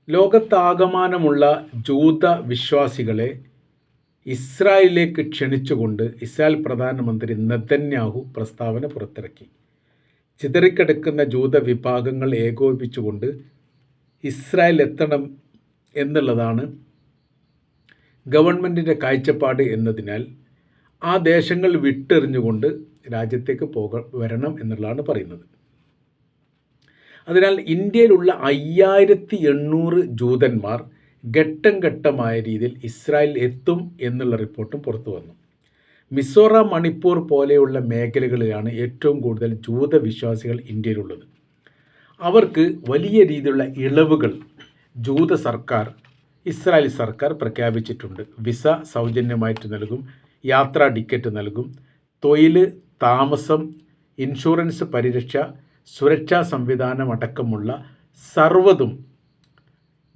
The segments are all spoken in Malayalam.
ലോകത്താകമാനമുള്ള ജൂത വിശ്വാസികളെ ഇസ്രായേലിലേക്ക് ക്ഷണിച്ചുകൊണ്ട് ഇസ്രായേൽ പ്രധാനമന്ത്രി നെതന്യാഹു പ്രസ്താവന പുറത്തിറക്കി. ചിതറിക്കിടക്കുന്ന ജൂത വിഭാഗങ്ങൾ ഏകോപിപ്പിച്ചുകൊണ്ട് ഇസ്രായേൽ എത്തണം എന്നുള്ളതാണ് ഗവൺമെൻറ്റിൻ്റെ കാഴ്ചപ്പാട് എന്നതിനാൽ ആ ദേശങ്ങൾ വിട്ടെറിഞ്ഞുകൊണ്ട് രാജ്യത്തേക്ക് വരണം എന്നുള്ളതാണ് പറയുന്നത്. അതിനാൽ ഇന്ത്യയിലുള്ള 5800 ജൂതന്മാർ ഘട്ടം ഘട്ടമായ രീതിയിൽ ഇസ്രായേൽ എത്തും എന്നുള്ള റിപ്പോർട്ടും പുറത്തു വന്നു. മിസോറാം, മണിപ്പൂർ പോലെയുള്ള മേഖലകളിലാണ് ഏറ്റവും കൂടുതൽ ജൂത വിശ്വാസികൾ ഇന്ത്യയിലുള്ളത്. അവർക്ക് വലിയ രീതിയിലുള്ള ഇളവുകൾ ജൂത സർക്കാർ, ഇസ്രായേൽ സർക്കാർ പ്രഖ്യാപിച്ചിട്ടുണ്ട്. വിസ സൗജന്യമായിട്ട് നൽകും, യാത്രാ ടിക്കറ്റ് നൽകും, തൊഴിൽ, താമസം, ഇൻഷുറൻസ് പരിരക്ഷ, സുരക്ഷാ സംവിധാനം അടക്കമുള്ള സർവ്വതും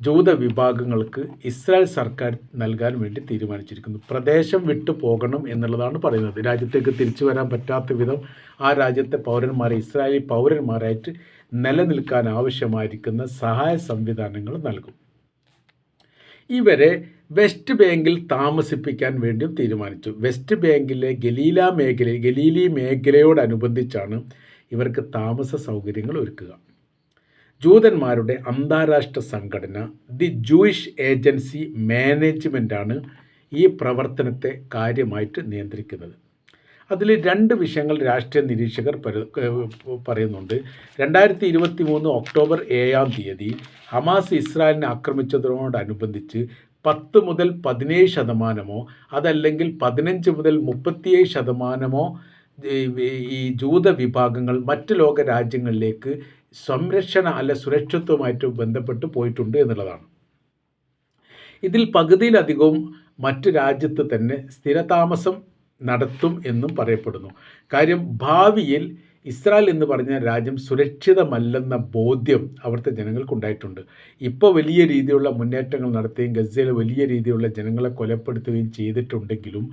ജൂത വിഭാഗങ്ങൾക്ക് ഇസ്രായേൽ സർക്കാർ നൽകാൻ വേണ്ടി തീരുമാനിച്ചിരിക്കുന്നു. പ്രദേശം വിട്ടു പോകണം എന്നുള്ളതാണ് പറയുന്നത്. രാജ്യത്തേക്ക് തിരിച്ചു വരാൻ പറ്റാത്ത വിധം ആ രാജ്യത്തെ പൗരന്മാരെ ഇസ്രായേലി പൗരന്മാരായിട്ട് നിലനിൽക്കാൻ ആവശ്യമായിരിക്കുന്ന സഹായ സംവിധാനങ്ങൾ നൽകും. ഇവരെ വെസ്റ്റ് ബാങ്കിൽ താമസിപ്പിക്കാൻ വേണ്ടിയും തീരുമാനിച്ചു. വെസ്റ്റ് ബാങ്കിലെ ഗലീലി മേഖലയോടനുബന്ധിച്ചാണ് ഇവർക്ക് താമസ സൗകര്യങ്ങൾ ഒരുക്കുക. ജൂതന്മാരുടെ അന്താരാഷ്ട്ര സംഘടന ദി ജൂയിഷ് ഏജൻസി മാനേജ്മെൻറ്റാണ് ഈ പ്രവർത്തനത്തെ കാര്യമായിട്ട് നിയന്ത്രിക്കുന്നത്. അതിൽ 2 വിഷയങ്ങൾ രാഷ്ട്രീയ നിരീക്ഷകർ പറയുന്നുണ്ട്. 2023 ഒക്ടോബർ 7 ഹമാസ് ഇസ്രായേലിനെ ആക്രമിച്ചതിനോടനുബന്ധിച്ച് 10 മുതൽ 17% അതല്ലെങ്കിൽ 15 മുതൽ 37% ഈ ജൂത വിഭാഗങ്ങൾ മറ്റ് ലോക രാജ്യങ്ങളിലേക്ക് സുരക്ഷിതത്വമായിട്ട് ബന്ധപ്പെട്ട് പോയിട്ടുണ്ട് എന്നുള്ളതാണ്. ഇതിൽ പകുതിയിലധികവും മറ്റു രാജ്യത്ത് തന്നെ സ്ഥിരതാമസം നടത്തും എന്നും പറയപ്പെടുന്നു. കാര്യം ഭാവിയിൽ ഇസ്രായേൽ എന്ന് പറഞ്ഞ രാജ്യം സുരക്ഷിതമല്ലെന്ന ബോധ്യം അവിടുത്തെ ജനങ്ങൾക്കുണ്ടായിട്ടുണ്ട്. ഇപ്പോൾ വലിയ രീതിയിലുള്ള മുന്നേറ്റങ്ങൾ നടത്തുകയും ഗസയിൽ വലിയ രീതിയിലുള്ള ജനങ്ങളെ കൊലപ്പെടുത്തുകയും ചെയ്തിട്ടുണ്ടെങ്കിലും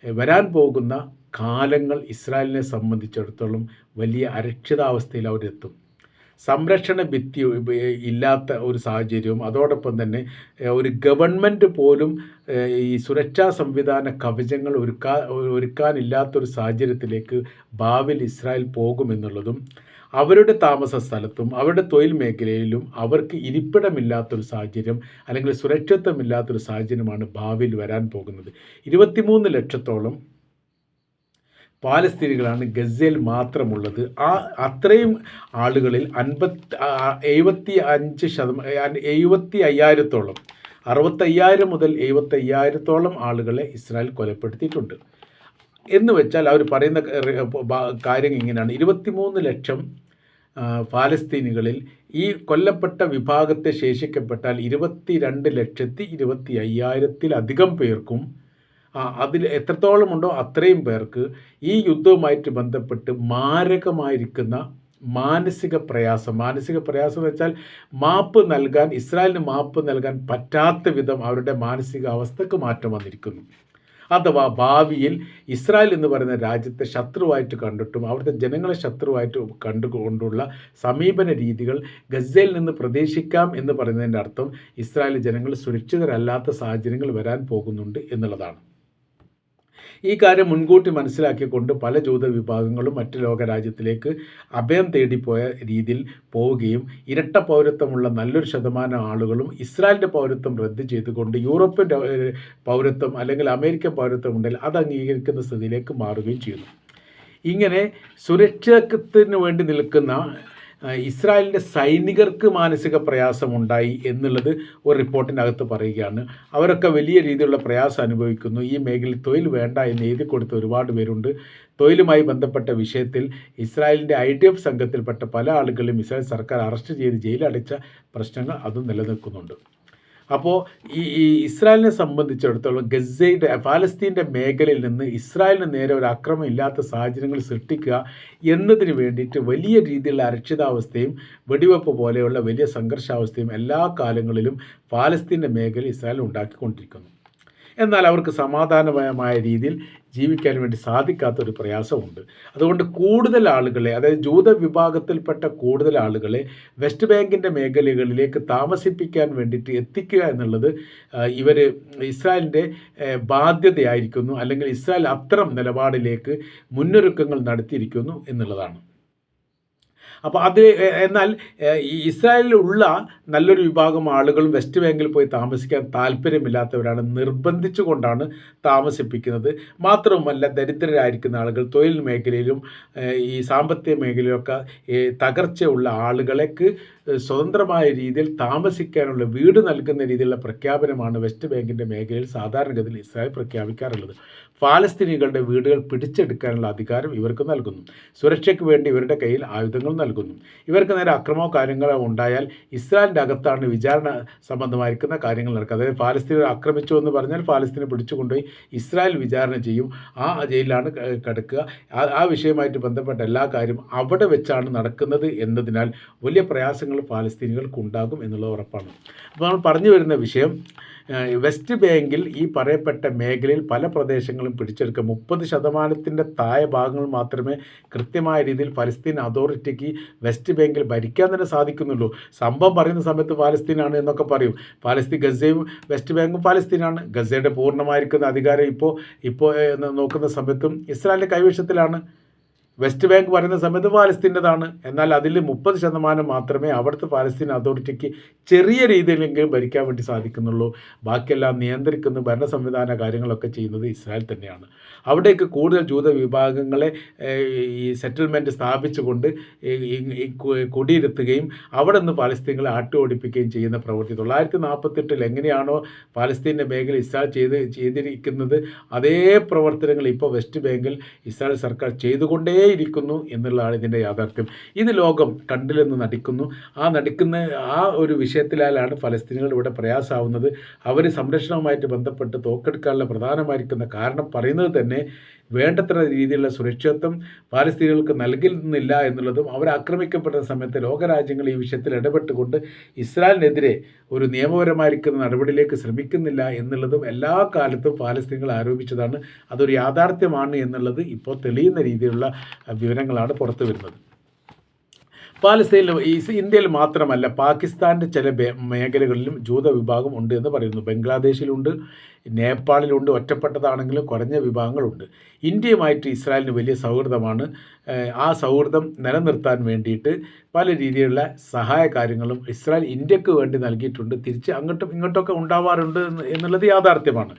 വരാൻ പോകുന്ന കാലങ്ങൾ ഇസ്രായേലിനെ സംബന്ധിച്ചിടത്തോളം വലിയ അരക്ഷിതാവസ്ഥയിൽ അവരെത്തും. സംരക്ഷണ ഭിത്തി ഇല്ലാത്ത ഒരു സാഹചര്യവും അതോടൊപ്പം തന്നെ ഒരു ഗവൺമെൻറ് പോലും ഈ സുരക്ഷാ സംവിധാന കവചങ്ങൾ ഒരുക്കാനില്ലാത്തൊരു സാഹചര്യത്തിലേക്ക് ഭാവിയിൽ ഇസ്രായേൽ പോകുമെന്നുള്ളതും അവരുടെ താമസ സ്ഥലത്തും അവരുടെ തൊഴിൽ മേഖലയിലും അവർക്ക് ഇരിപ്പിടമില്ലാത്തൊരു സാഹചര്യം അല്ലെങ്കിൽ സുരക്ഷിതത്വമില്ലാത്തൊരു സാഹചര്യമാണ് ഭാവിയിൽ വരാൻ പോകുന്നത്. 23 ലക്ഷത്തോളം പാലസ്തീനികളാണ് ഗസയിൽ മാത്രമുള്ളത്. അത്രയും ആളുകളിൽ 75,000 65,000 മുതൽ 75,000 ആളുകളെ ഇസ്രായേൽ കൊലപ്പെടുത്തിയിട്ടുണ്ട്. എന്ന് വെച്ചാൽ അവർ പറയുന്ന കാര്യം ഇങ്ങനെയാണ്: 23 ലക്ഷം പാലസ്തീനികളിൽ ഈ കൊല്ലപ്പെട്ട വിഭാഗത്തെ ശേഷിക്കപ്പെട്ടാൽ 22,25,000 പേർക്കും അതിൽ എത്രത്തോളമുണ്ടോ അത്രയും പേർക്ക് ഈ യുദ്ധവുമായിട്ട് ബന്ധപ്പെട്ട് മാരകമായിരിക്കുന്ന മാനസിക പ്രയാസം എന്ന് വെച്ചാൽ ഇസ്രായേലിന് മാപ്പ് നൽകാൻ പറ്റാത്ത വിധം അവരുടെ മാനസികാവസ്ഥക്ക് മാറ്റം വന്നിരിക്കുന്നു. അഥവാ ഭാവിയിൽ ഇസ്രായേൽ എന്ന് പറയുന്ന രാജ്യത്തെ ശത്രുവായിട്ട് കണ്ടിട്ടും അവിടുത്തെ ജനങ്ങളെ ശത്രുവായിട്ട് കണ്ടുകൊണ്ടുള്ള സമീപന രീതികൾ ഗസയിൽ നിന്ന് പ്രതീക്ഷിക്കാം എന്ന് പറയുന്നതിൻ്റെ അർത്ഥം ഇസ്രായേൽ ജനങ്ങൾ സുരക്ഷിതരല്ലാത്ത സാഹചര്യങ്ങൾ വരാൻ പോകുന്നുണ്ട് എന്നുള്ളതാണ്. ഈ കാര്യം മുൻകൂട്ടി മനസ്സിലാക്കിക്കൊണ്ട് പല ജൂത വിഭാഗങ്ങളും മറ്റ് ലോകരാജ്യത്തിലേക്ക് അഭയം തേടിപ്പോയ രീതിയിൽ പോവുകയും ഇരട്ട പൗരത്വമുള്ള നല്ലൊരു ശതമാനം ആളുകളും ഇസ്രായേലിൻ്റെ പൗരത്വം റദ്ദ് ചെയ്തുകൊണ്ട് യൂറോപ്യൻ പൗരത്വം അല്ലെങ്കിൽ അമേരിക്കൻ പൗരത്വം ഉണ്ടെങ്കിൽ അത് അംഗീകരിക്കുന്ന സ്ഥിതിയിലേക്ക് മാറുകയും ചെയ്യുന്നു. ഇങ്ങനെ സുരക്ഷത്തിന് വേണ്ടി നിൽക്കുന്ന ഇസ്രായേലിൻ്റെ സൈനികർക്ക് മാനസിക പ്രയാസമുണ്ടായി എന്നുള്ളത് ഒരു റിപ്പോർട്ടിനകത്ത് പറയുകയാണ്. അവരൊക്കെ വലിയ രീതിയിലുള്ള പ്രയാസം അനുഭവിക്കുന്നു. ഈ മേഖലയിൽ തൊഴിൽ വേണ്ട എന്ന് എഴുതി കൊടുത്ത ഒരുപാട് പേരുണ്ട്. തൊഴിലുമായി ബന്ധപ്പെട്ട വിഷയത്തിൽ ഇസ്രായേലിൻ്റെ IDF സംഘത്തിൽപ്പെട്ട പല ആളുകളും ഇസ്രായേൽ സർക്കാർ അറസ്റ്റ് ചെയ്ത് ജയിലടച്ച പ്രശ്നങ്ങൾ അതും നിലനിൽക്കുന്നുണ്ട്. അപ്പോൾ ഈ ഇസ്രായേലിനെ സംബന്ധിച്ചിടത്തോളം പാലസ്തീൻ്റെ മേഖലയിൽ നിന്ന് ഇസ്രായേലിന് നേരെ ഒരു ആക്രമണം ഇല്ലാത്ത സാഹചര്യങ്ങൾ സൃഷ്ടിക്കുക എന്നതിന് വേണ്ടിയിട്ട് വലിയ രീതിയിലുള്ള അരക്ഷിതാവസ്ഥയും വെടിവെപ്പ് പോലെയുള്ള വലിയ സംഘർഷാവസ്ഥയും എല്ലാ കാലങ്ങളിലും പാലസ്തീൻ്റെ മേഖലയിൽ ഇസ്രായേൽ ഉണ്ടാക്കിക്കൊണ്ടിരിക്കുന്നു. എന്നാൽ അവർക്ക് സമാധാനപരമായ രീതിയിൽ ജീവിക്കാൻ വേണ്ടി സാധിക്കാത്തൊരു പ്രയാസമുണ്ട്. അതുകൊണ്ട് കൂടുതൽ ആളുകളെ, അതായത് ജൂത വിഭാഗത്തിൽപ്പെട്ട കൂടുതൽ ആളുകളെ വെസ്റ്റ് ബാങ്കിൻ്റെ മേഖലകളിലേക്ക് താമസിപ്പിക്കാൻ വേണ്ടിയിട്ട് എത്തിക്കുക എന്നുള്ളത് ഇവർ ഇസ്രായേലിൻ്റെ ബാധ്യതയായിരിക്കുന്നു, അല്ലെങ്കിൽ ഇസ്രായേൽ അത്തരം നിലപാടിലേക്ക് മുന്നൊരുക്കങ്ങൾ നടത്തിയിരിക്കുന്നു എന്നുള്ളതാണ്. അപ്പോൾ എന്നാൽ ഈ ഇസ്രായേലിലുള്ള നല്ലൊരു വിഭാഗം ആളുകളും വെസ്റ്റ് ബാങ്കിൽ പോയി താമസിക്കാൻ താല്പര്യമില്ലാത്തവരാണ്, നിർബന്ധിച്ചു കൊണ്ടാണ് താമസിപ്പിക്കുന്നത്. മാത്രവുമല്ല, ദരിദ്രരായിരിക്കുന്ന ആളുകൾ, തൊഴിൽ മേഖലയിലും ഈ സാമ്പത്തിക മേഖലയിലൊക്കെ തകർച്ചയുള്ള ആളുകളേക്ക് സ്വതന്ത്രമായ രീതിയിൽ താമസിക്കാനുള്ള വീട് നൽകുന്ന രീതിയിലുള്ള പ്രഖ്യാപനമാണ് വെസ്റ്റ് ബാങ്കിൻ്റെ മേഖലയിൽ സാധാരണഗതിയിൽ ഇസ്രായേൽ പ്രഖ്യാപിക്കാറുള്ളത്. ഫലസ്തീനികളുടെ വീടുകൾ പിടിച്ചെടുക്കാനുള്ള അധികാരം ഇവർക്ക് നൽകുന്നു. സുരക്ഷയ്ക്ക് വേണ്ടി ഇവരുടെ കയ്യിൽ ആയുധങ്ങൾ നൽകുന്നു. ഇവർക്ക് നേരെ അക്രമമോ കാര്യങ്ങളോ ഉണ്ടായാൽ ഇസ്രായേലിൻ്റെ അകത്താണ് വിചാരണ സംബന്ധമായിരിക്കുന്ന കാര്യങ്ങൾ നടക്കുക. അതായത് ഫലസ്തീനെ ആക്രമിച്ചു എന്ന് പറഞ്ഞാൽ ഫലസ്തീനെ പിടിച്ചുകൊണ്ടുപോയി ഇസ്രായേൽ വിചാരണ ചെയ്യും. ആ ജയിലിലാണ് കിടക്കുക. ആ വിഷയമായിട്ട് ബന്ധപ്പെട്ട എല്ലാ കാര്യവും അവിടെ വെച്ചാണ് നടക്കുന്നത് എന്നതിനാൽ വലിയ പ്രയാസങ്ങൾ ഫലസ്തീനികൾക്ക് ഉണ്ടാകും എന്നുള്ളത് ഉറപ്പാണ്. അപ്പോൾ നമ്മൾ പറഞ്ഞു വരുന്ന വിഷയം, വെസ്റ്റ് ബാങ്കിൽ ഈ പറയപ്പെട്ട മേഖലയിൽ പല പ്രദേശങ്ങളും പിടിച്ചെടുക്കുക. 30% താഴെ ഭാഗങ്ങൾ മാത്രമേ കൃത്യമായ രീതിയിൽ ഫലസ്തീൻ അതോറിറ്റിക്ക് വെസ്റ്റ് ബാങ്കിൽ ഭരിക്കാൻ തന്നെ സാധിക്കുന്നുള്ളൂ. സംഭവം പറയുന്ന സമയത്ത് ഫലസ്തീനാണ് എന്നൊക്കെ പറയും. ഗസയും വെസ്റ്റ് ബാങ്കും ഫലസ്തീനാണ്. ഗസയുടെ പൂർണ്ണമായിരിക്കുന്ന അധികാരം ഇപ്പോൾ നോക്കുന്ന സമയത്തും ഇസ്രായേലിൻ്റെ കൈവശത്തിലാണ്. വെസ്റ്റ് ബാങ്ക് പറയുന്ന സമയത്ത് പാലസ്തീൻ്റെതാണ്. എന്നാൽ അതിൽ 30% മാത്രമേ അവിടുത്തെ പാലസ്തീൻ അതോറിറ്റിക്ക് ചെറിയ രീതിയിലെങ്കിലും ഭരിക്കാൻ വേണ്ടി സാധിക്കുന്നുള്ളൂ. ബാക്കിയെല്ലാം നിയന്ത്രിക്കുന്ന ഭരണ സംവിധാന കാര്യങ്ങളൊക്കെ ചെയ്യുന്നത് ഇസ്രായേൽ തന്നെയാണ്. അവിടേക്ക് കൂടുതൽ ജൂത വിഭാഗങ്ങളെ ഈ സെറ്റിൽമെൻറ്റ് സ്ഥാപിച്ചുകൊണ്ട് കുടിയിരുത്തുകയും അവിടെ നിന്ന് പാലസ്തീനുകളെ ആട്ടിയോടിപ്പിക്കുകയും ചെയ്യുന്ന പ്രവൃത്തി 1948 എങ്ങനെയാണോ പാലസ്തീൻ്റെ മേഖല ഇസ്രായേൽ ചെയ്തിരിക്കുന്നത്, അതേ പ്രവർത്തനങ്ങൾ ഇപ്പോൾ വെസ്റ്റ് ബാങ്കിൽ ഇസ്രായേൽ സർക്കാർ ചെയ്തുകൊണ്ടേയിരിക്കുന്നു എന്നുള്ളതാണ് ഇതിൻ്റെ യാഥാർത്ഥ്യം. ഇത് ലോകം കണ്ടില്ലെന്ന് നടിക്കുന്നു. ആ ഒരു വിഷയത്തിലാണ് ഫലസ്തീനുകൾ ഇവിടെ പ്രയാസമാവുന്നത്. അവർ സംരക്ഷണവുമായിട്ട് ബന്ധപ്പെട്ട് തോക്കെടുക്കാനുള്ള പ്രധാനമായിരിക്കുന്ന കാരണം പറയുന്നത് തന്നെ വേണ്ടത്ര രീതിയിലുള്ള സുരക്ഷിതത്വം പാലസ്തീനുകൾക്ക് നൽകുന്നില്ല എന്നുള്ളതും, അവർ ആക്രമിക്കപ്പെടുന്ന സമയത്ത് ലോകരാജ്യങ്ങൾ ഈ വിഷയത്തിൽ ഇടപെട്ടുകൊണ്ട് ഇസ്രായേലിനെതിരെ ഒരു നിയമപരമായിരിക്കുന്ന നടപടിയിലേക്ക് ശ്രമിക്കുന്നില്ല എന്നുള്ളതും എല്ലാ കാലത്തും പാലസ്തീനുകൾ ആരോപിച്ചതാണ്. അതൊരു യാഥാർത്ഥ്യമാണ് എന്നുള്ളത് ഇപ്പോൾ തെളിയുന്ന രീതിയിലുള്ള വിവരങ്ങളാണ് പുറത്തു വരുന്നത്. പാലസ്തീനിൽ ഇന്ത്യയിൽ മാത്രമല്ല, പാകിസ്ഥാൻ്റെ ചില മേഖലകളിലും ജൂത വിഭാഗം ഉണ്ട് എന്ന് പറയുന്നു. ബംഗ്ലാദേശിലുണ്ട്, നേപ്പാളിലുണ്ട്, ഒറ്റപ്പെട്ടതാണെങ്കിലും കുറഞ്ഞ വിഭാഗങ്ങളുണ്ട്. ഇന്ത്യയുമായിട്ട് ഇസ്രായേലിന് വലിയ സൗഹൃദമാണ്. ആ സൗഹൃദം നിലനിർത്താൻ വേണ്ടിയിട്ട് പല രീതിയിലുള്ള സഹായ കാര്യങ്ങളും ഇസ്രായേൽ ഇന്ത്യക്ക് വേണ്ടി നൽകിയിട്ടുണ്ട്. തിരിച്ച് അങ്ങോട്ടും ഇങ്ങോട്ടൊക്കെ ഉണ്ടാവാറുണ്ട് എന്നുള്ളത് യാഥാർത്ഥ്യമാണ്.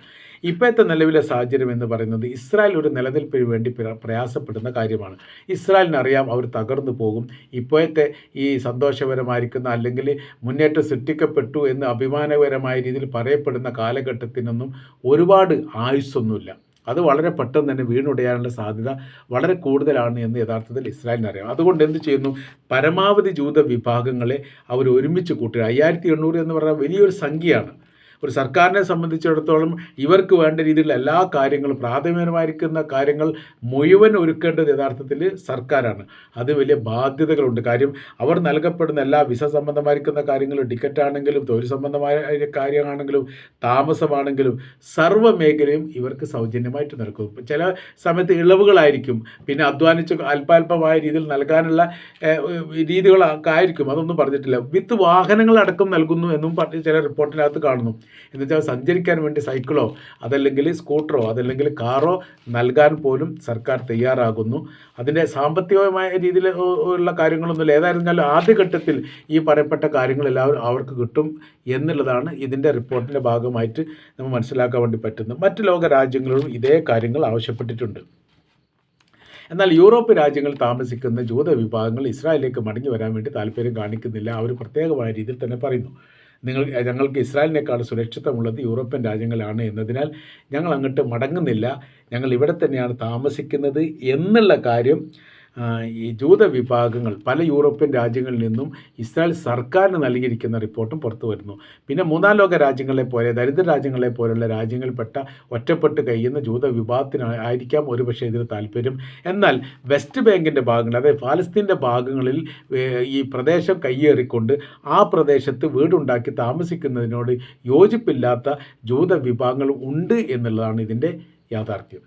ഇപ്പോഴത്തെ നിലവിലെ സാഹചര്യം എന്ന് പറയുന്നത് ഇസ്രായേൽ ഒരു നിലനിൽപ്പിന് വേണ്ടി പ്രയാസപ്പെടുന്ന കാര്യമാണ്. ഇസ്രായേലിനറിയാം അവർ തകർന്നു പോകും. ഇപ്പോഴത്തെ ഈ സന്തോഷകരമായിരിക്കുന്ന അല്ലെങ്കിൽ മുന്നേറ്റം സൃഷ്ടിക്കപ്പെട്ടു എന്ന് അഭിമാനകരമായ രീതിയിൽ പറയപ്പെടുന്ന കാലഘട്ടത്തിനൊന്നും ഒരുപാട് ആയുസ്സൊന്നുമില്ല. അത് വളരെ പെട്ടെന്ന് തന്നെ വീണുടയാനുള്ള സാധ്യത വളരെ കൂടുതലാണ് എന്ന് യഥാർത്ഥത്തിൽ ഇസ്രായേലിനറിയാം. അതുകൊണ്ട് എന്ത് ചെയ്യുന്നു, പരമാവധി ജൂത വിഭാഗങ്ങളെ അവർ ഒരുമിച്ച് കൂട്ടുക. 5800 എന്ന് പറഞ്ഞാൽ വലിയൊരു സംഖ്യയാണ്. ഒരു സർക്കാരിനെ സംബന്ധിച്ചിടത്തോളം ഇവർക്ക് വേണ്ട രീതിയിലുള്ള എല്ലാ കാര്യങ്ങളും, പ്രാഥമികമായിരിക്കുന്ന കാര്യങ്ങൾ മുഴുവൻ ഒരുക്കേണ്ടത് യഥാർത്ഥത്തിൽ സർക്കാരാണ്. അത് വലിയ ബാധ്യതകളുണ്ട്. കാര്യം അവർ നൽകപ്പെടുന്ന എല്ലാ വിസ സംബന്ധമായിരിക്കുന്ന കാര്യങ്ങളും, ടിക്കറ്റ് ആണെങ്കിലും തൊഴിൽ സംബന്ധമായ കാര്യമാണെങ്കിലും താമസമാണെങ്കിലും സർവ്വ മേഖലയും ഇവർക്ക് സൗജന്യമായിട്ട് നൽകും. ചില സമയത്ത് ഇളവുകളായിരിക്കും, പിന്നെ അധ്വാനിച്ച് അല്പാൽപമായ രീതിയിൽ നൽകാനുള്ള രീതികളൊക്കെ ആയിരിക്കും. അതൊന്നും പറഞ്ഞിട്ടില്ല. വിത്ത് വാഹനങ്ങളടക്കം നൽകുന്നു എന്നും പറഞ്ഞ് ചില റിപ്പോർട്ടിനകത്ത് കാണുന്നു. എന്നുവെച്ചാൽ സഞ്ചരിക്കാൻ വേണ്ടി സൈക്കിളോ അതല്ലെങ്കിൽ സ്കൂട്ടറോ അതല്ലെങ്കിൽ കാറോ നൽകാൻ പോലും സർക്കാർ തയ്യാറാകുന്നു. അതിൻ്റെ സാമ്പത്തികമായ രീതിയിൽ ഉള്ള കാര്യങ്ങളൊന്നുമില്ല. ഏതായിരുന്നാലും ആദ്യഘട്ടത്തിൽ ഈ പറയപ്പെട്ട കാര്യങ്ങളെല്ലാവരും അവർക്ക് കിട്ടും എന്നുള്ളതാണ് ഇതിൻ്റെ റിപ്പോർട്ടിൻ്റെ ഭാഗമായിട്ട് നമ്മൾ മനസ്സിലാക്കാൻ വേണ്ടി പറ്റുന്നത്. മറ്റ് ലോക രാജ്യങ്ങളും ഇതേ കാര്യങ്ങൾ ആവശ്യപ്പെട്ടിട്ടുണ്ട്. എന്നാൽ യൂറോപ്പ് രാജ്യങ്ങളിൽ താമസിക്കുന്ന ജൂത വിഭാഗങ്ങൾ ഇസ്രായേലിലേക്ക് മടങ്ങി വരാൻ വേണ്ടി താല്പര്യം കാണിക്കുന്നില്ല. അവർ പ്രത്യേകമായ രീതിയിൽ തന്നെ പറയുന്നു, ഞങ്ങൾക്ക് ഇസ്രായേലിനേക്കാൾ സുരക്ഷിതമുള്ളത് യൂറോപ്യൻ രാജ്യങ്ങളാണ് എന്നതിനാൽ ഞങ്ങൾ അങ്ങോട്ട് മടങ്ങുന്നില്ല, ഞങ്ങൾ ഇവിടെ തന്നെയാണ് താമസിക്കുന്നത് എന്നുള്ള കാര്യം ഈ ജൂത വിഭാഗങ്ങൾ പല യൂറോപ്യൻ രാജ്യങ്ങളിൽ നിന്നും ഇസ്രായേൽ സർക്കാരിന് നൽകിയിരിക്കുന്ന റിപ്പോർട്ടും പുറത്തു വരുന്നു. പിന്നെ മൂന്നാം ലോക രാജ്യങ്ങളെ പോലെ, ദരിദ്ര രാജ്യങ്ങളെ പോലുള്ള രാജ്യങ്ങളിൽപ്പെട്ട ഒറ്റപ്പെട്ട് കഴിയുന്ന ജൂത വിഭാഗത്തിനായിരിക്കാം ഒരുപക്ഷെ ഇതിന് താല്പര്യം. എന്നാൽ വെസ്റ്റ് ബാങ്കിൻ്റെ ഭാഗങ്ങൾ, അതായത് ഫലസ്തീൻ്റെ ഭാഗങ്ങളിൽ ഈ പ്രദേശം കയ്യേറിക്കൊണ്ട് ആ പ്രദേശത്ത് വീടുണ്ടാക്കി താമസിക്കുന്നതിനോട് യോജിപ്പില്ലാത്ത ജൂത വിഭാഗങ്ങൾ ഉണ്ട് എന്നുള്ളതാണ് ഇതിൻ്റെ യാഥാർത്ഥ്യം.